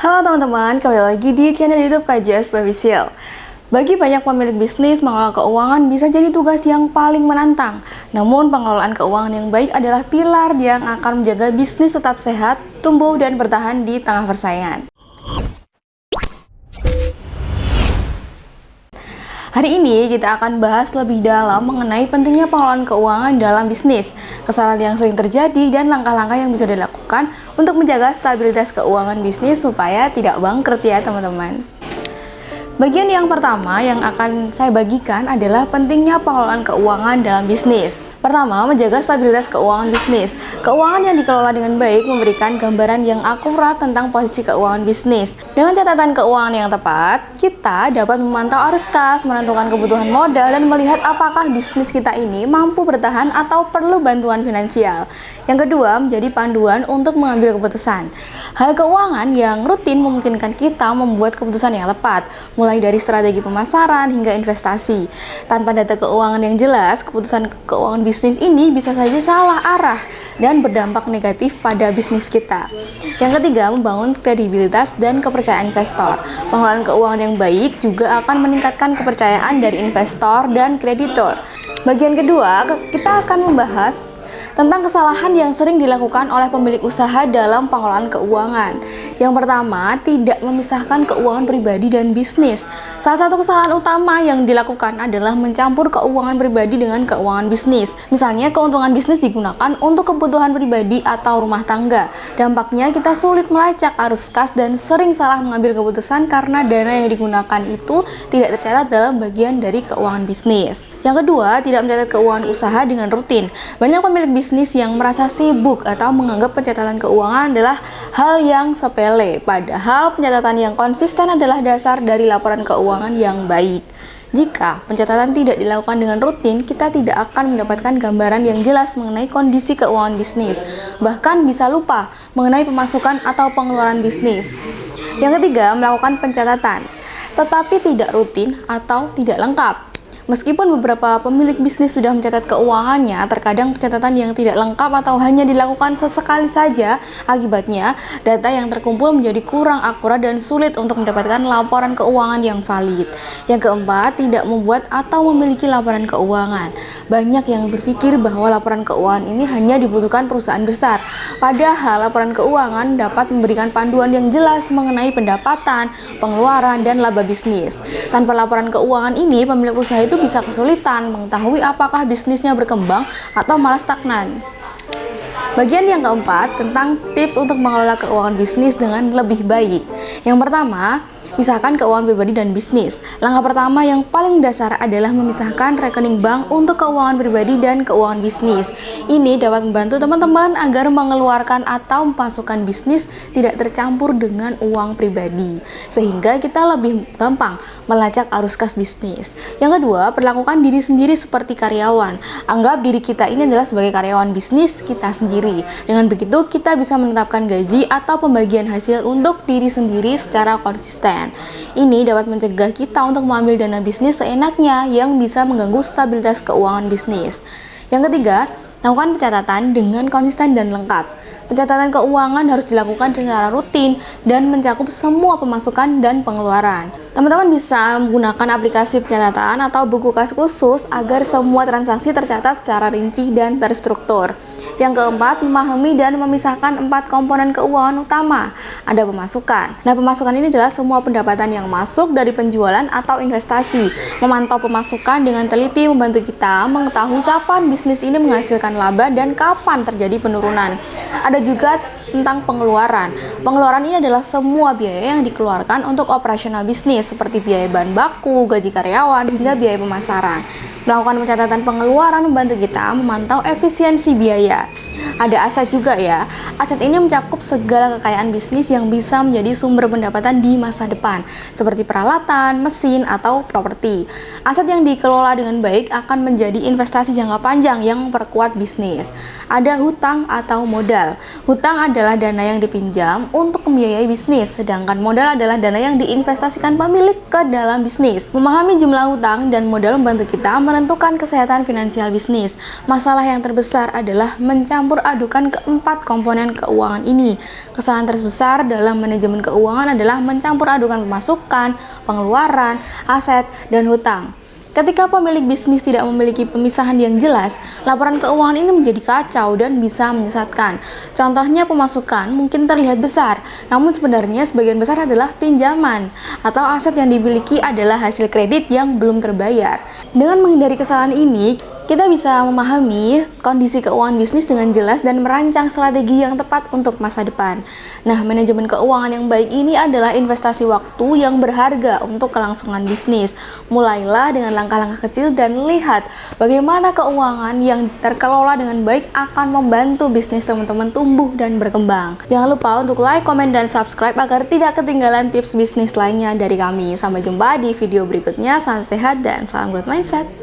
Halo teman-teman, kembali lagi di channel YouTube KJS Official. Bagi banyak pemilik bisnis, mengelola keuangan bisa jadi tugas yang paling menantang. Namun, pengelolaan keuangan yang baik adalah pilar yang akan menjaga bisnis tetap sehat, tumbuh, dan bertahan di tengah persaingan. Hari ini kita akan bahas lebih dalam mengenai pentingnya pengelolaan keuangan dalam bisnis, kesalahan yang sering terjadi, dan langkah-langkah yang bisa dilakukan untuk menjaga stabilitas keuangan bisnis supaya tidak bangkrut ya teman-teman. Bagian yang pertama yang akan saya bagikan adalah pentingnya pengelolaan keuangan dalam bisnis. Pertama, menjaga stabilitas keuangan bisnis. Keuangan yang dikelola dengan baik memberikan gambaran yang akurat tentang posisi keuangan bisnis. Dengan catatan keuangan yang tepat, kita dapat memantau arus kas, menentukan kebutuhan modal, dan melihat apakah bisnis kita ini mampu bertahan atau perlu bantuan finansial. Yang kedua, menjadi panduan untuk mengambil keputusan. Hal keuangan yang rutin memungkinkan kita membuat keputusan yang tepat, mulai dari strategi pemasaran hingga investasi. Tanpa data keuangan yang jelas, keputusan keuangan bisnis ini bisa saja salah arah dan berdampak negatif pada bisnis kita. Yang ketiga, membangun kredibilitas dan kepercayaan investor. Pengelolaan keuangan yang baik juga akan meningkatkan kepercayaan dari investor dan kreditor. Bagian kedua, kita akan membahas tentang kesalahan yang sering dilakukan oleh pemilik usaha dalam pengelolaan keuangan. Yang pertama, tidak memisahkan keuangan pribadi dan bisnis. Salah satu kesalahan utama yang dilakukan adalah mencampur keuangan pribadi dengan keuangan bisnis. Misalnya, keuntungan bisnis digunakan untuk kebutuhan pribadi atau rumah tangga. Dampaknya, kita sulit melacak arus kas dan sering salah mengambil keputusan karena dana yang digunakan itu tidak tercatat dalam bagian dari keuangan bisnis. Yang kedua, tidak mencatat keuangan usaha dengan rutin. Banyak pemilik bisnis yang merasa sibuk atau menganggap pencatatan keuangan adalah hal yang sepele, padahal pencatatan yang konsisten adalah dasar dari laporan keuangan yang baik. Jika pencatatan tidak dilakukan dengan rutin, kita tidak akan mendapatkan gambaran yang jelas mengenai kondisi keuangan bisnis, bahkan bisa lupa mengenai pemasukan atau pengeluaran bisnis. Yang ketiga, melakukan pencatatan, tetapi tidak rutin atau tidak lengkap. Meskipun beberapa pemilik bisnis sudah mencatat keuangannya, terkadang pencatatan yang tidak lengkap atau hanya dilakukan sesekali saja. Akibatnya, data yang terkumpul menjadi kurang akurat dan sulit untuk mendapatkan laporan keuangan yang valid. Yang keempat, tidak membuat atau memiliki laporan keuangan. Banyak yang berpikir bahwa laporan keuangan ini hanya dibutuhkan perusahaan besar. Padahal, laporan keuangan dapat memberikan panduan yang jelas mengenai pendapatan, pengeluaran, dan laba bisnis. Tanpa laporan keuangan ini, pemilik usaha itu bisa kesulitan mengetahui apakah bisnisnya berkembang atau malah stagnan. Bagian yang keempat tentang tips untuk mengelola keuangan bisnis dengan lebih baik. Yang pertama, pisahkan keuangan pribadi dan bisnis. Langkah pertama yang paling dasar adalah memisahkan rekening bank untuk keuangan pribadi dan keuangan bisnis. Ini dapat membantu teman-teman agar mengeluarkan atau memasukkan bisnis tidak tercampur dengan uang pribadi, sehingga kita lebih gampang melacak arus kas bisnis. Yang kedua, perlakukan diri sendiri seperti karyawan. Anggap diri kita ini adalah sebagai karyawan bisnis kita sendiri. Dengan begitu, kita bisa menetapkan gaji atau pembagian hasil untuk diri sendiri secara konsisten. Ini dapat mencegah kita untuk mengambil dana bisnis seenaknya yang bisa mengganggu stabilitas keuangan bisnis. Yang ketiga, lakukan pencatatan dengan konsisten dan lengkap. Pencatatan keuangan harus dilakukan secara rutin dan mencakup semua pemasukan dan pengeluaran. Teman-teman bisa menggunakan aplikasi pencatatan atau buku kas khusus agar semua transaksi tercatat secara rinci dan terstruktur. Yang keempat, memahami dan memisahkan 4 komponen keuangan utama. Ada pemasukan. Nah, pemasukan ini adalah semua pendapatan yang masuk dari penjualan atau investasi. Memantau pemasukan dengan teliti membantu kita mengetahui kapan bisnis ini menghasilkan laba dan kapan terjadi penurunan. Ada juga tentang pengeluaran. Pengeluaran ini adalah semua biaya yang dikeluarkan untuk operasional bisnis seperti biaya bahan baku, gaji karyawan, hingga biaya pemasaran. Melakukan pencatatan pengeluaran membantu kita memantau efisiensi biaya. Ada aset juga ya. Aset ini mencakup segala kekayaan bisnis yang bisa menjadi sumber pendapatan di masa depan, seperti peralatan, mesin, atau properti. Aset yang dikelola dengan baik akan menjadi investasi jangka panjang yang memperkuat bisnis. Ada hutang atau modal. Hutang adalah dana yang dipinjam untuk membiayai bisnis, sedangkan modal adalah dana yang diinvestasikan pemilik ke dalam bisnis. Memahami jumlah hutang dan modal membantu kita menentukan kesehatan finansial bisnis. Masalah yang terbesar adalah mencampur adukan keempat komponen keuangan ini. Kesalahan terbesar dalam manajemen keuangan adalah mencampur adukan pemasukan, pengeluaran, aset, dan hutang. Ketika pemilik bisnis tidak memiliki pemisahan yang jelas, laporan keuangan ini menjadi kacau dan bisa menyesatkan. Contohnya, pemasukan mungkin terlihat besar, namun sebenarnya sebagian besar adalah pinjaman, atau aset yang dimiliki adalah hasil kredit yang belum terbayar. Dengan menghindari kesalahan ini, kita bisa memahami kondisi keuangan bisnis dengan jelas dan merancang strategi yang tepat untuk masa depan. Nah, manajemen keuangan yang baik ini adalah investasi waktu yang berharga untuk kelangsungan bisnis. Mulailah dengan langkah-langkah kecil dan lihat bagaimana keuangan yang terkelola dengan baik akan membantu bisnis teman-teman tumbuh dan berkembang. Jangan lupa untuk like, komen, dan subscribe agar tidak ketinggalan tips bisnis lainnya dari kami. Sampai jumpa di video berikutnya. Salam sehat dan salam growth mindset.